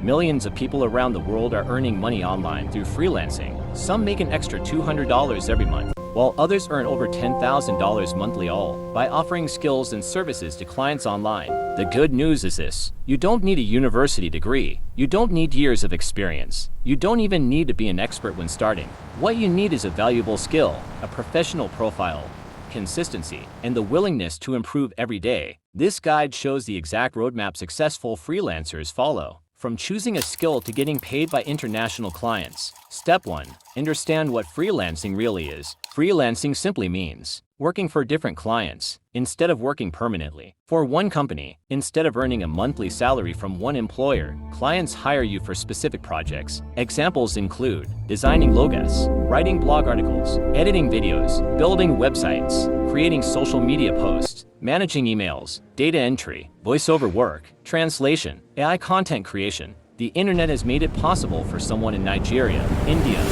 Millions of people around the world are earning money online through freelancing. Some make an extra $200 every month, while others earn over $10,000 monthly, all by offering skills and services to clients online. The good news is this: you don't need a university degree. You don't need years of experience. You don't even need to be an expert when starting. What you need is a valuable skill, a professional profile, consistency, and the willingness to improve every day. This guide shows the exact roadmap successful freelancers follow, from choosing a skill to getting paid by international clients. Step 1. Understand what freelancing really is. Freelancing simply means working for different clients instead of working permanently for one company. Instead of earning a monthly salary from one employer, clients hire you for specific projects. Examples include designing logos, writing blog articles, editing videos, building websites, creating social media posts, managing emails, data entry, voiceover work, translation, AI content creation. The internet has made it possible for someone in Nigeria, India,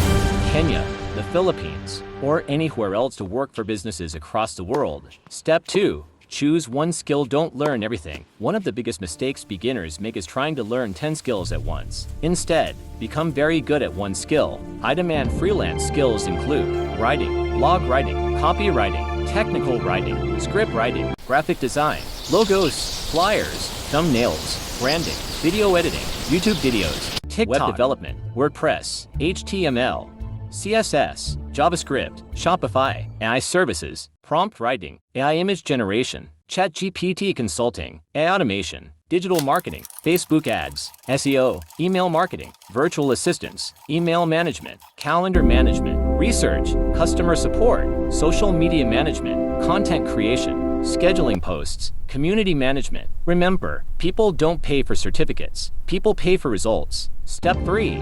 Kenya, the Philippines, or anywhere else to work for businesses across the world. Step 2. Choose one skill. Don't learn everything. One of the biggest mistakes beginners make is trying to learn 10 skills at once. Instead, become very good at one skill. High-demand freelance skills include writing, blog writing, copywriting, technical writing, script writing, graphic design, logos, flyers, thumbnails, branding, video editing, YouTube videos, TikTok, web development, WordPress, HTML, CSS, JavaScript, Shopify, AI services, prompt writing, AI image generation, ChatGPT consulting, AI automation, digital marketing, Facebook ads, SEO, email marketing, virtual assistants, email management, calendar management, research, customer support, social media management, content creation, scheduling posts, community management. Remember, people don't pay for certificates. People pay for results. Step 3.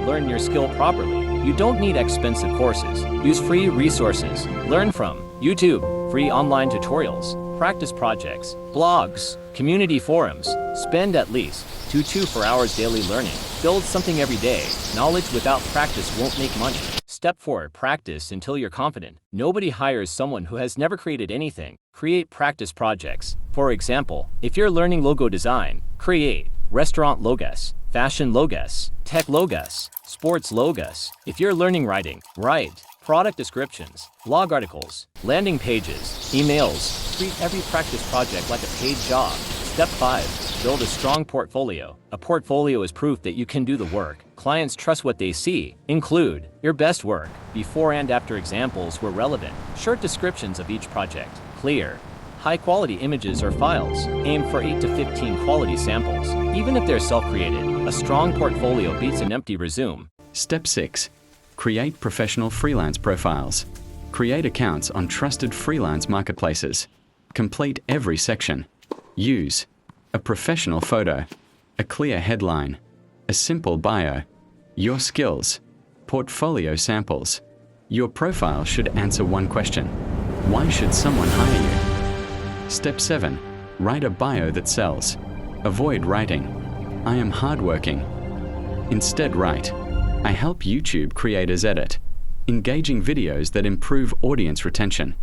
Learn your skill properly. You don't need expensive courses. Use free resources. Learn from YouTube, free online tutorials, practice projects, blogs, community forums. Spend at least 2 to 4 hours daily learning. Build something every day. Knowledge without practice won't make money. Step 4. Practice until you're confident. Nobody hires someone who has never created anything. Create practice projects. For example, if you're learning logo design, create restaurant logos, fashion logos, tech logos, sports logos. If you're learning writing, write product descriptions, blog articles, landing pages, emails. Treat every practice project like a paid job. Step 5. Build a strong portfolio. A portfolio is proof that you can do the work. Clients trust what they see. Include your best work, before and after examples were relevant, short descriptions of each project, clear, high-quality images or files. Aim for 8 to 15 quality samples. Even if they're self-created, a strong portfolio beats an empty resume. Step 6. Create professional freelance profiles. Create accounts on trusted freelance marketplaces. Complete every section. Use a professional photo, a clear headline, a simple bio, your skills, portfolio samples. Your profile should answer one question: why should someone hire you? Step 7. Write a bio that sells. Avoid writing, "I am hardworking." Instead write, "I help YouTube creators edit," engaging videos that improve audience retention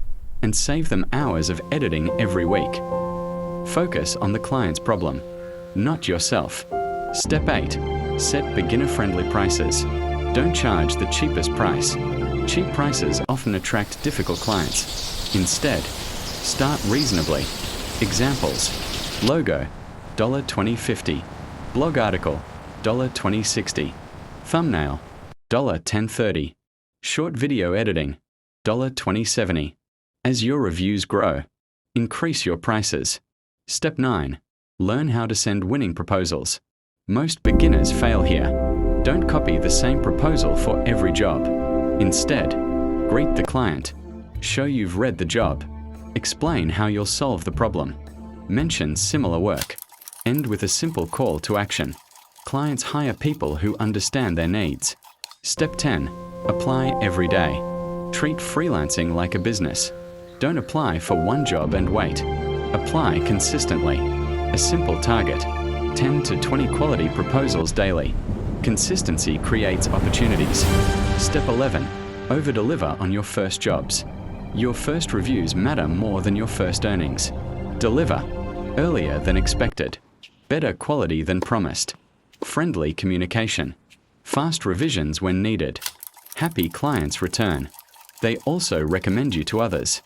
and save them hours of editing every week. Focus on the client's problem, not yourself. Step 8. Set beginner-friendly prices. Don't charge the cheapest price. Cheap prices often attract difficult clients. Instead, start reasonably. Examples: logo, $20.50. Blog article, $20.60. Thumbnail, $10.30. Short video editing, $20.70. As your reviews grow, increase your prices. Step 9. Learn how to send winning proposals. Most beginners fail here. Don't copy the same proposal for every job. Instead, greet the client. Show you've read the job. Explain how you'll solve the problem. Mention similar work. End with a simple call to action. Clients hire people who understand their needs. Step 10. Apply every day. Treat freelancing like a business. Don't apply for one job and wait. Apply consistently. A simple target: 10 to 20 quality proposals daily. Consistency creates opportunities. Step 11. Over-deliver on your first jobs. Your first reviews matter more than your first earnings. Deliver earlier than expected. Better quality than promised. friendly communication, fast revisions when needed, happy clients return. They also recommend you to others.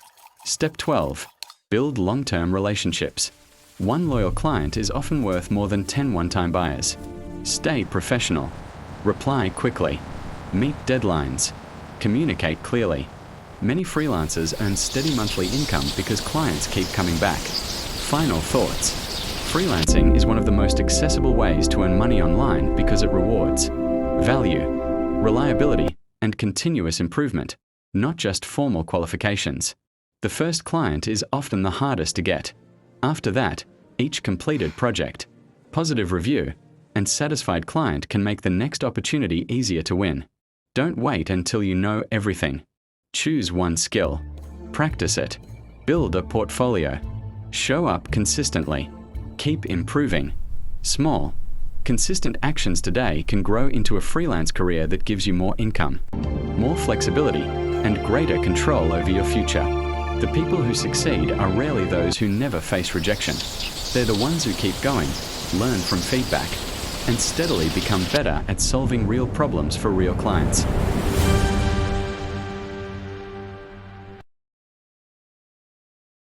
Step 12. Build long-term relationships. One loyal client is often worth more than 10 one-time buyers. Stay professional. Reply quickly. Meet deadlines. Communicate clearly. Many freelancers earn steady monthly income because clients keep coming back. Final thoughts. Freelancing is one of the most accessible ways to earn money online because it rewards value, reliability, and continuous improvement, not just formal qualifications. The first client is often the hardest to get. After that, each completed project, positive review, and satisfied client can make the next opportunity easier to win. Don't wait until you know everything. Choose one skill. Practice it. Build a portfolio. Show up consistently. Keep improving. Small, consistent actions today can grow into a freelance career that gives you more income, more flexibility, and greater control over your future. The people who succeed are rarely those who never face rejection. They're the ones who keep going, learn from feedback, and steadily become better at solving real problems for real clients.